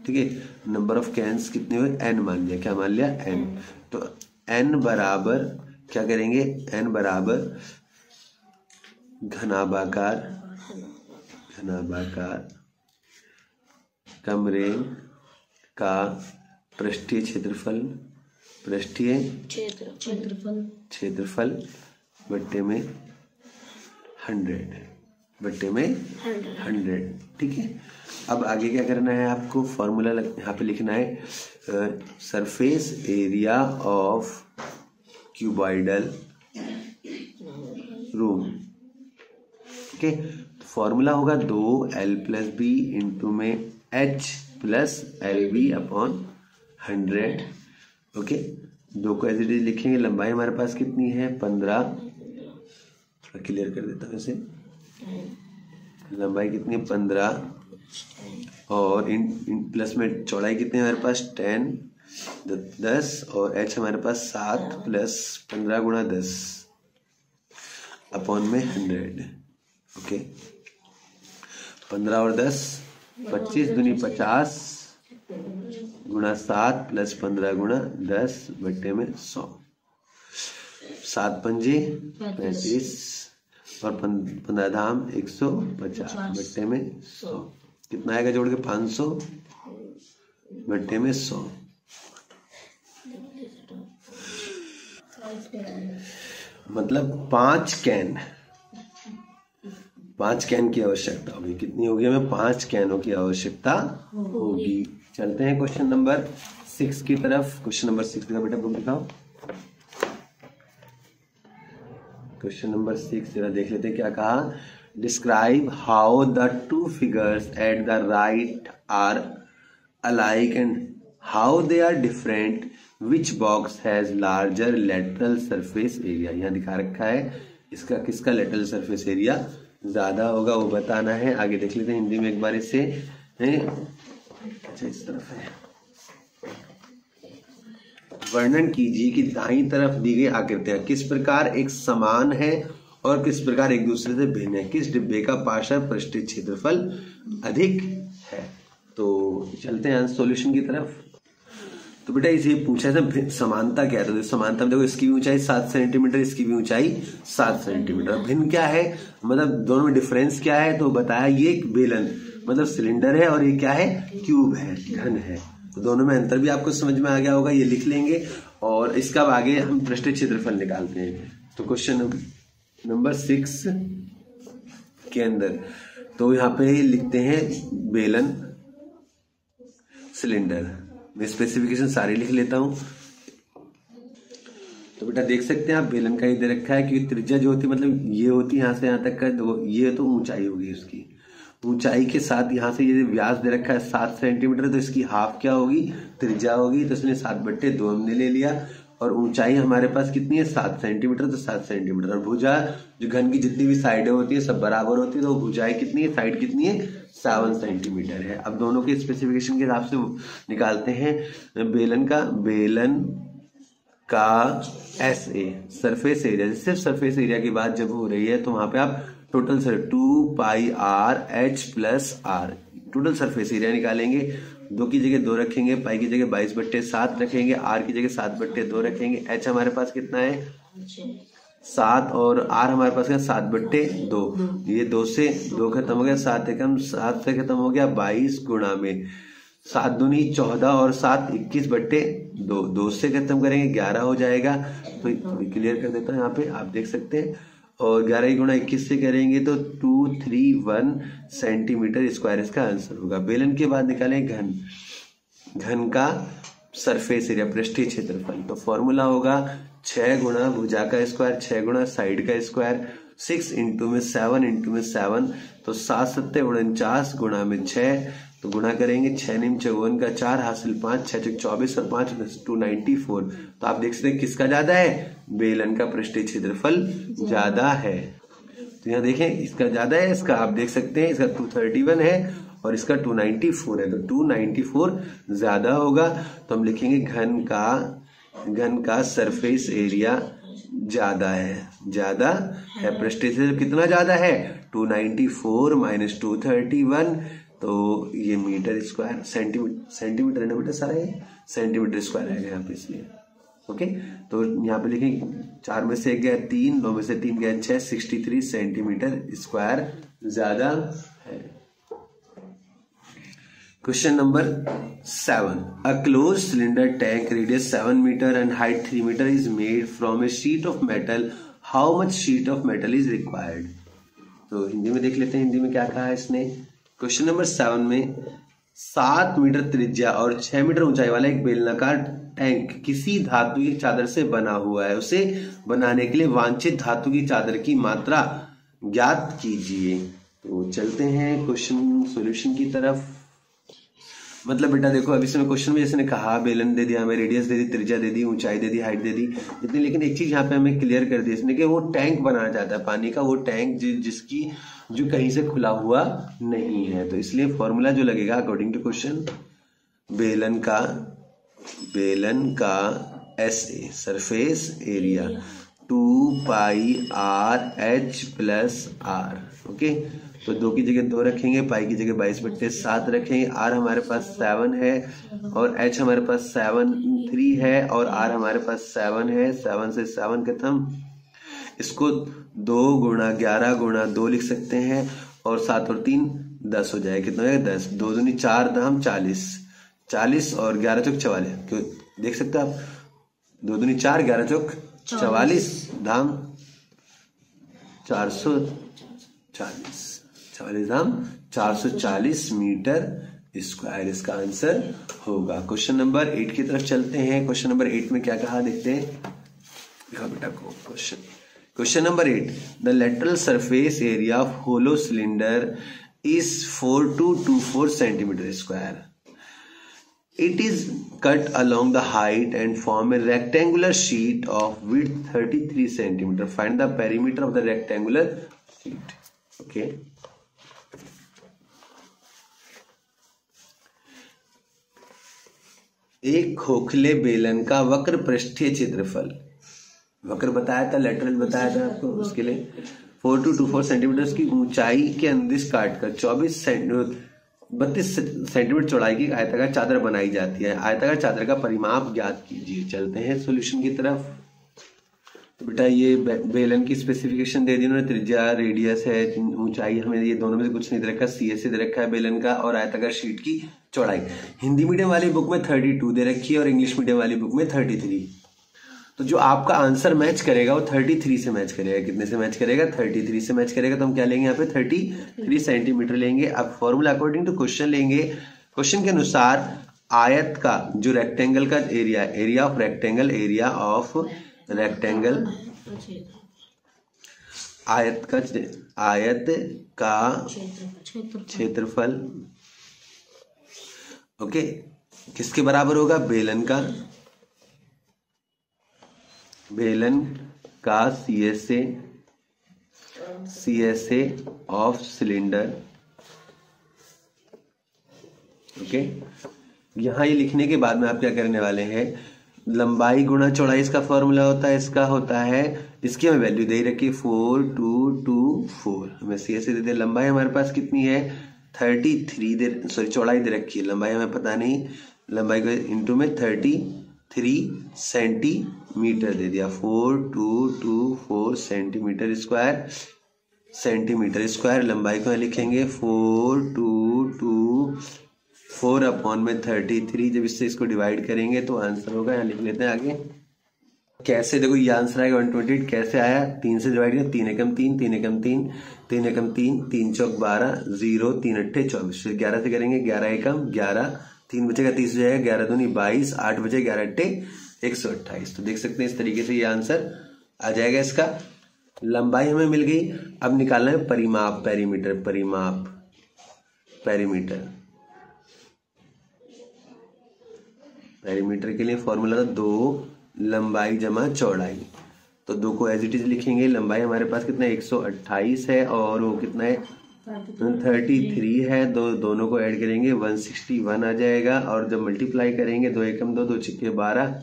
ठीक है। नंबर ऑफ कैन्स कितने हुए, n मान लिया। क्या मान लिया, n। तो n बराबर क्या करेंगे, n बराबर घनाभाकार कमरे का पृष्ठीय क्षेत्रफल बट्टे में 100, ठीक है। अब आगे क्या करना है आपको, फॉर्मूला यहाँ पे लिखना है, surface area of cuboidal room, ठीक है। तो फॉर्मूला होगा 2l+b इंटू में h+lb/100, ओके। 2 को एज इट इज लिखेंगे। लंबाई हमारे पास कितनी है 15, थोड़ा क्लियर कर देता हूँ इसे। लंबाई कितनी है 15 और इन प्लस में चौड़ाई कितनी है हमारे पास 10 और h हमारे पास 7 प्लस 15 गुणा 10 अपॉन में 100, ओके। 15 और 10 25 दूनी 50 गुणा 7 प्लस 15 गुणा 10 बट्टे में 100। 7 पंजे 35 और 15 धाम 150 बट्टे में 100। कितना आएगा जोड़ के 500 बट्टे में 100। मतलब 5 कैन की आवश्यकता होगी। कितनी होगी हमें, 5 कैनों की आवश्यकता होगी। चलते हैं क्वेश्चन नंबर 6 की तरफ। क्वेश्चन नंबर 6 का बेटा बुक दिखाओ। क्वेश्चन नंबर 6 जरा देख लेते हैं क्या कहा। Describe how the two figures at the right are alike and how they are different, which box has larger lateral surface area। यहाँ दिखा रखा है इसका किसका lateral surface area ज्यादा होगा वो बताना है। आगे देख लेते हैं हिंदी में एक बार इसे। अच्छा इस तरफ है। वर्णन कीजिए कि दाईं तरफ दी गई आकृतियां किस प्रकार एक समान है और किस प्रकार एक दूसरे से भिन्न है। किस डिब्बे का पार्श्व पृष्ठीय क्षेत्रफल अधिक है। तो चलते हैं सॉल्यूशन की तरफ। तो बेटा इसे पूछा था समानता क्या है। तो समानता में देखो इसकी भी ऊंचाई 7 सेंटीमीटर, इसकी भी ऊंचाई 7 सेंटीमीटर। भिन्न क्या है मतलब दोनों में डिफरेंस क्या है। तो बताया ये एक बेलन मतलब सिलेंडर है और ये क्या है क्यूब है, घन है। तो दोनों में अंतर भी आपको समझ में आ गया होगा, ये लिख लेंगे। और इसका आगे हम पृष्ठीय क्षेत्रफल निकालते हैं। तो क्वेश्चन नंबर 6 के अंदर तो यहाँ पे लिखते हैं बेलन सिलेंडर। मैं स्पेसिफिकेशन सारे लिख लेता हूं। तो बेटा देख सकते हैं आप बेलन का ही दे रखा है क्योंकि त्रिज्या जो होती है मतलब ये होती है यहाँ से यहाँ तक का, ये तो ऊंचाई होगी उसकी। ऊंचाई के साथ यहाँ से ये व्यास दे रखा है 7 सेंटीमीटर, तो इसकी हाफ क्या होगी त्रिज्या होगी। तो इसलिए 7/2 हमने ले लिया। और ऊंचाई हमारे पास कितनी है 7 सेंटीमीटर, तो 7 सेंटीमीटर। और भुजा जो घन की जितनी भी साइडें होती है सब बराबर होती है, तो भुजाएं कितनी है साइड कितनी है 7 सेंटीमीटर है। अब दोनों के स्पेसिफिकेशन के हिसाब से निकालते हैं। बेलन का SA सरफेस एरिया, सिर्फ सरफेस एरिया की बात जब हो रही है तो वहां पे आप total 2πRh+r total surface area निकालेंगे। 2 की जगह 2 रखेंगे, पाई की जगह 22/7 रखेंगे, r की जगह 7/2 रखेंगे। h हमारे पास कितना है 7 और r हमारे पास है 7/2। ये 2 से 2 खत्म हो गया, 7 एकम 7 से खत्म हो गया 22 गुणा में 7 दूनी 14 और 7 21/2। 2 से खत्म करेंगे 11 हो जाएगा। तो क्लियर कर देता हूँ यहाँ पे आप देख सकते हैं। और 11 गुणा 21 से करेंगे तो 231 सेंटीमीटर स्क्वायर इसका आंसर होगा। बेलन के बाद निकालें घन का सरफेस एरिया पृष्ठीय क्षेत्रफल। तो फॉर्मूला होगा 6 गुणा भुजा का स्क्वायर 6 गुणा साइड का स्क्वायर 6 इंटू में 7 इंटू में 7 तो 7 7 49 गुणा में 6 तो गुणा करेंगे 6 9 54 का 4 हासिल 5 6 6 24 और 5 294। तो आप देख सकते हैं किसका ज्यादा है बेलन का पृष्ठीय क्षेत्रफल ज्यादा है। तो यहाँ देखें इसका ज्यादा है, इसका आप देख सकते हैं इसका 231 है और इसका 294 है। तो 294 ज्यादा होगा। तो हम लिखेंगे घन का सरफेस एरिया ज्यादा है पृष्ठीय क्षेत्रफल कितना ज्यादा है 294 माइनस 231 तो ये मीटर स्क्वायर सेंटीमीटर है ना बेटा सारा ये सेंटीमीटर स्क्वायर आएगा यहाँ पे इसलिए। ओके तो यहाँ पे लिखेंगे 4 में से 1 गया 3 9 में से 3 गया 6 63 सेंटीमीटर स्क्वायर ज्यादा है। Question number 7 a close cylinder tank radius 7 metre and height 3 metre is made from a sheet of metal, how much sheet of metal is required. तो हिंदी में देख लेते हैं हिंदी में क्या कहा है इसने। क्वेश्चन नंबर 7 में 7 मीटर त्रिज्या और 6 मीटर ऊंचाई वाला एक बेलनाकार टैंक किसी धातु की चादर से बना हुआ है। उसे बनाने के लिए वांछित धातु की चादर की मात्रा ज्ञात कीजिए। तो चलते हैं क्वेश्चन सॉल्यूशन की तरफ। मतलब बेटा देखो अभी इसमें क्वेश्चन में जैसे ने कहा बेलन दे दिया हमें, रेडियस दे दी, त्रिज्या दे दी, ऊंचाई दे दी, हाइट दे दी इतनी। लेकिन एक चीज यहाँ पे हमें क्लियर कर दी इसने कि वो टैंक बनाना चाहता है पानी का, वो टैंक जिसकी जो कहीं से खुला हुआ नहीं है। तो इसलिए फॉर्मूला जो लगेगा अकॉर्डिंग टू क्वेश्चन बेलन का SA surface area 2πRh+r। Okay तो 2 की जगह 2 रखेंगे, पाई की जगह 22/7 रखेंगे। r हमारे पास 7 है और h हमारे पास 3 है और r हमारे पास 7 है। 7 से 7 खत्म, इसको 2 गुणा 11 गुणा 2 लिख सकते हैं और 7 और 3 10 हो जाएगा। कितना है 10, 2 दूनी 4 दाम 40 और 11 चौक 44। क्यों देख सकते हो आप 2 दूनी 4 11 चौक 44 दाम 440 दाम 440 मीटर स्क्वायर इसका आंसर होगा। क्वेश्चन नंबर 8 की तरफ चलते हैं। क्वेश्चन नंबर 8 में क्या कहा देखते हैं। दिखाओ बेटा को question number 8, the lateral surface area of hollow cylinder is 4224 centimeter square. It is cut along the height and form a rectangular sheet of width 33 centimeter. Find the perimeter of the rectangular sheet. Okay. एक खोखले बेलन का वक्र पृष्ठीय क्षेत्रफल, वक्र बताया था, लेटरल बताया था आपको, उसके लिए 4224 सेंटीमीटर की ऊंचाई के अंदिश काटकर 32 सेंटीमीटर चौड़ाई की आयताकार चादर बनाई जाती है। आयताकार चादर का परिमाप ज्ञात कीजिए। चलते हैं सॉल्यूशन की तरफ। तो बेटा ये बेलन की स्पेसिफिकेशन दे दी उन्होंने, त्रिज्या, रेडियस है, ऊंचाई हमें ये दोनों में से कुछ नहीं दे रखा, CSA दे रखा है बेलन का, और आयताकार शीट की चौड़ाई। हिंदी मीडियम वाली बुक में 32 दे रखी है और इंग्लिश मीडियम वाली बुक में 33। तो जो आपका आंसर मैच करेगा वो 33 से मैच करेगा। कितने से मैच करेगा? 33 से मैच करेगा। तो हम क्या लेंगे यहाँ पे? 33 सेंटीमीटर लेंगे। अब फॉर्मूला अकॉर्डिंग टू क्वेश्चन लेंगे। क्वेश्चन के अनुसार आयत का जो रेक्टेंगल का एरिया ऑफ रेक्टेंगल, आयत का क्षेत्रफल, ओके, किसके बराबर होगा? बेलन का CSA ऑफ सिलेंडर। ओके, यहां ये लिखने के बाद में आप क्या करने वाले हैं? लंबाई गुणा चौड़ाई इसका फॉर्मूला होता है, इसका होता है, इसकी हमें वैल्यू दे रखी 4224, हमें CSA दे दिया। लंबाई हमारे पास कितनी है? 33 चौड़ाई दे रखी है, लंबाई हमें पता नहीं, लंबाई को इंटू में 33 सेंटीमीटर दे दिया। 4224 सेंटीमीटर स्क्वायर। लंबाई को लिखेंगे 4224 अपॉन में 33। जब इससे इसको डिवाइड करेंगे तो आंसर होगा, यहाँ लिख लेते हैं आगे कैसे। देखो ये आंसर आएगा 128। कैसे आया? 3 से डिवाइड किया, 3 एकम 3, 3 एकम 3, 3 एकम 3, 3 चौक 12, 0, 3 अट्ठे 24। फिर 11 से करेंगे, 11 एकम 11, 3 बचेगा 30 हो जाएगा, 11 दूनी 22, 8 बचे 11 अट्ठे 128। तो देख सकते हैं इस तरीके से ये आंसर आ जाएगा इसका। लंबाई हमें मिल गई। अब निकालना है परिमाप, पैरीमीटर के लिए फॉर्मूला था 2 लंबाई जमा चौड़ाई। तो 2 को एज इट इज लिखेंगे। लंबाई हमारे पास कितना है? 128 है और वो कितना है? 33 है। दोनों को ऐड करेंगे 161 आ जाएगा। और जब मल्टीप्लाई करेंगे 2 एकम 2, 2 छिक्के 12,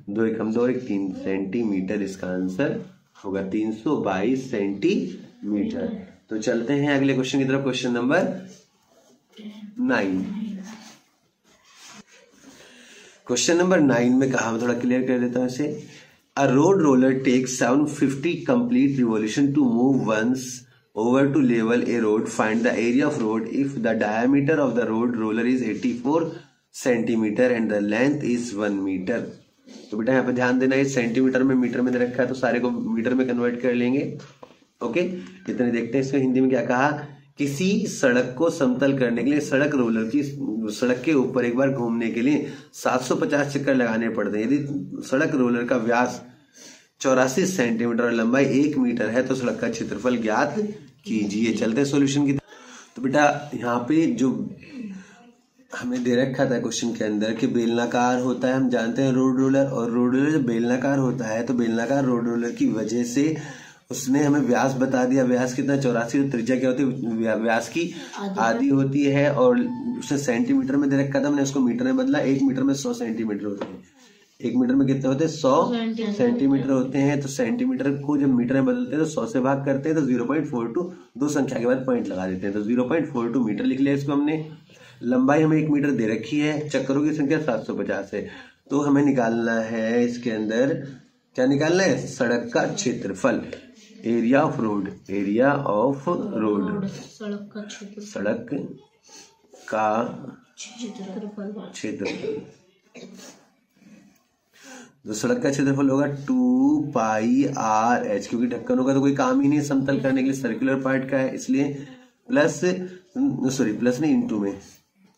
2 एकम 2, 3 सेंटीमीटर इसका आंसर होगा, 322 सेंटीमीटर। तो चलते हैं अगले क्वेश्चन की तरफ। Question number 9। क्वेश्चन नंबर 9 में कहा, मैं थोड़ा क्लियर कर देता हूं इसे। A road roller takes 750 complete revolution to move once over to level a road. Find the area of road if the diameter of the road roller is 84 centimeter and the length is 1 meter. तो बेटा यहाँ पे ध्यान देना है, centimetre में metre में दे रखा है तो सारे को मीटर में कन्वर्ट कर लेंगे। ओके, इतने देखते हैं इसको हिंदी में क्या कहा। किसी सड़क को समतल करने के लिए सड़क रोलर की सड़क के ऊपर एक बार घूमने के लिए 750 चक्कर लगाने पड़ते हैं। यदि सड़क रोलर का व्यास 84 सेंटीमीटर और लंबाई 1 मीटर है तो सड़क का क्षेत्रफल ज्ञात कीजिए। चलते हैं सॉल्यूशन की। तो बेटा यहाँ पे जो हमें दे रखा था क्वेश्चन के अंदर कि बेलनाकार होता है, हम जानते हैं रोड रोलर, और रोड रोलर जब बेलनाकार होता है तो बेलनाकार रोड रोलर की वजह से उसने हमें व्यास बता दिया। व्यास कितना? 84। तो त्रिज्या क्या होती है? व्यास की आधी होती है। और उसने सेंटीमीटर में दे रखा था, हमने उसको मीटर में बदला। 1 मीटर में 100 सेंटीमीटर होते हैं। 1 मीटर में कितने होते हैं? 100 सेंटीमीटर होते हैं। तो सेंटीमीटर को जब मीटर में बदलते हैं तो 100 से भाग करते हैं तो 0.42, 2 संख्या के बाद पॉइंट लगा देते हैं। तो 0.42 मीटर लिख लिया इसको हमने। लंबाई हमें 1 मीटर दे रखी है, चक्करों की संख्या 750 है। तो हमें निकालना है इसके अंदर, क्या निकालना है? सड़क का क्षेत्रफल, एरिया ऑफ रोड, सड़क का क्षेत्रफल। तो सड़क का क्षेत्रफल होगा 2πRh, क्योंकि ढक्कन होगा तो कोई काम ही नहीं समतल करने के लिए, सर्कुलर पार्ट का है इसलिए। प्लस नहीं,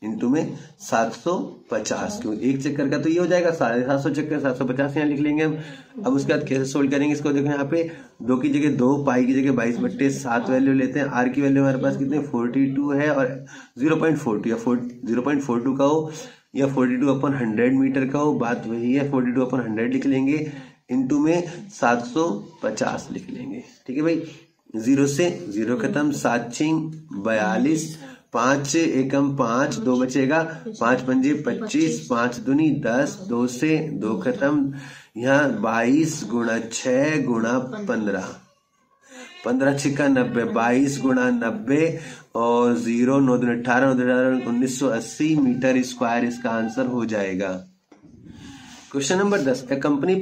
इंटू में 750, क्योंकि एक चक्कर का तो ये हो जाएगा 750 चक्कर, 750 यहाँ लिख लेंगे हम। अब उसके बाद कैसे सोल्व करेंगे इसको, देखो यहाँ पे 2 की जगह 2, पाई की जगह 22/7 वैल्यू लेते हैं। आर की वैल्यू हमारे पास कितने 42 है और 0.42 या 0.42 का हो या 42/100 मीटर का हो, बात वही है, 42/100 लिख लेंगे, इंटू में 750 लिख लेंगे। ठीक है भाई, 0 से 0 खत्म, 7 6 42, 5 एकम 5, 2 बचेगा, 5 पंजे 25, 5 दूनी 10, 2 से 2 खत्म, यहाँ 22 गुणा 6 गुणा 15, 15 छिक्का 90, 22 गुणा 90 और 0 9 दूनी 18, 1980 मीटर स्क्वायर इसका आंसर हो जाएगा। Question number 10, A company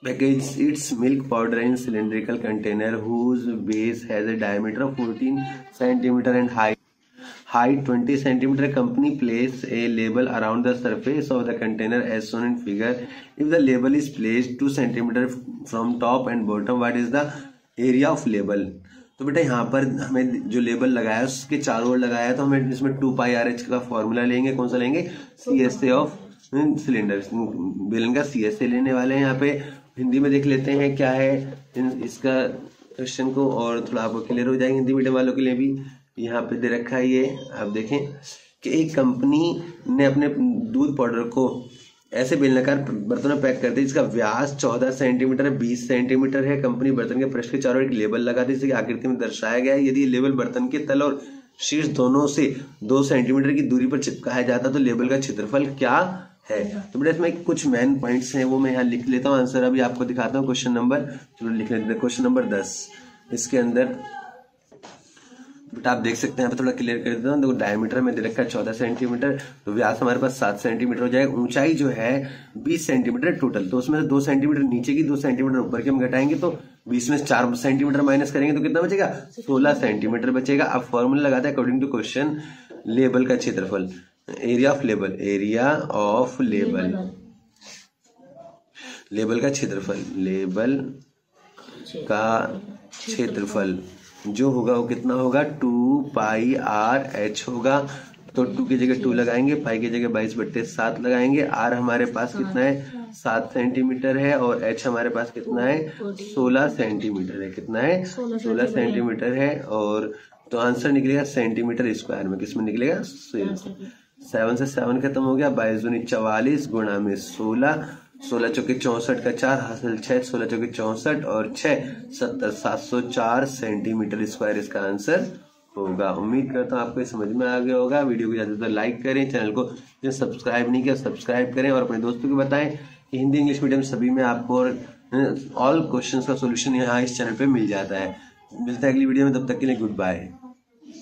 package its milk powder in cylindrical container whose base has a diameter of 14 centimeter and height 20 centimeter. Company place a label around the surface of the container as shown in figure. If the label is placed 2 centimeter from top and bottom, what is the area of label? तो बेटा यहाँ पर हमें जो label लगाया उसके चारों ओर लगाया, तो हमें इसमें 2πRH का फॉर्मूला लेंगे, कौन सा लेंगे, CSA ऑफ सिलेंडर, बेलन का CSA लेने वाले हैं। यहाँ पे हिंदी में देख लेते हैं क्या है इसका क्वेश्चन को, और थोड़ा आपको क्लियर हो जाएगा हिंदी मीडियम वालों के लिए भी। यहाँ पे दे रखा है ये, आप देखें कि एक कंपनी ने अपने दूध पाउडर को ऐसे बेलनाकार बर्तन में पैक कर दिया जिसका व्यास 14 सेंटीमीटर 20 सेंटीमीटर है। कंपनी बर्तन के पृष्ठ के चारों ओर एक लेबल लगा दी, जिसकी आकृति में दर्शाया गया है। यदि लेबल बर्तन के तल और शीर्ष दोनों से 2 सेंटीमीटर की दूरी पर चिपकाया जाता तो लेबल का क्षेत्रफल क्या है। तो बेटा इसमें कुछ मेन पॉइंट्स हैं वो मैं यहाँ लिख लेता हूँ, आंसर अभी आपको दिखाता हूँ। क्वेश्चन नंबर, चलो लिख लेते हैं, क्वेश्चन नंबर 10। इसके अंदर बेटा आप देख सकते हैं, यहाँ पे थोड़ा क्लियर कर देता हूँ। देखो डायमीटर में दे रखा है 14 सेंटीमीटर, तो व्यास हमारे पास 7 सेंटीमीटर हो जाएगा। ऊंचाई जो है 20 सेंटीमीटर टोटल, तो उसमें से 2 सेंटीमीटर नीचे की 2 सेंटीमीटर ऊपर की हम घटाएंगे, तो 20 में 4 सेंटीमीटर माइनस करेंगे तो कितना बचेगा, 16 सेंटीमीटर बचेगा। अब फॉर्मूला लगाते हैं अकॉर्डिंग टू क्वेश्चन, लेबल का क्षेत्रफल, area of label, area of label, label का क्षेत्रफल, लेबल का क्षेत्रफल जो होगा वो कितना होगा, 2πRH होगा। तो 2 की जगह 2 लगाएंगे, पाई की जगह 22/7 लगाएंगे। आर हमारे पास कितना है 7 सेंटीमीटर है और एच हमारे पास कितना है 16 सेंटीमीटर है। कितना है 16 सेंटीमीटर है। और तो आंसर निकलेगा सेंटीमीटर स्क्वायर में, किसमें निकलेगा 7 से 7 खत्म हो गया, 22 दूनी 44 गुणा में 16, 16 चौके 64 का 4 हासिल 6, 16 चौके 64 और 6 70, 704 सेंटीमीटर स्क्वायर इसका आंसर होगा। उम्मीद करता हूँ आपको समझ में आ गया होगा। वीडियो को ज़्यादातर लाइक करें, चैनल को जो सब्सक्राइब नहीं किया सब्सक्राइब करें और अपने दोस्तों को बताएं कि हिंदी इंग्लिश मीडियम सभी में आपको ऑल क्वेश्चंस का सॉल्यूशन यहाँ इस चैनल पे मिल जाता है। मिलता है अगली वीडियो में, तब तक के लिए गुड बाय।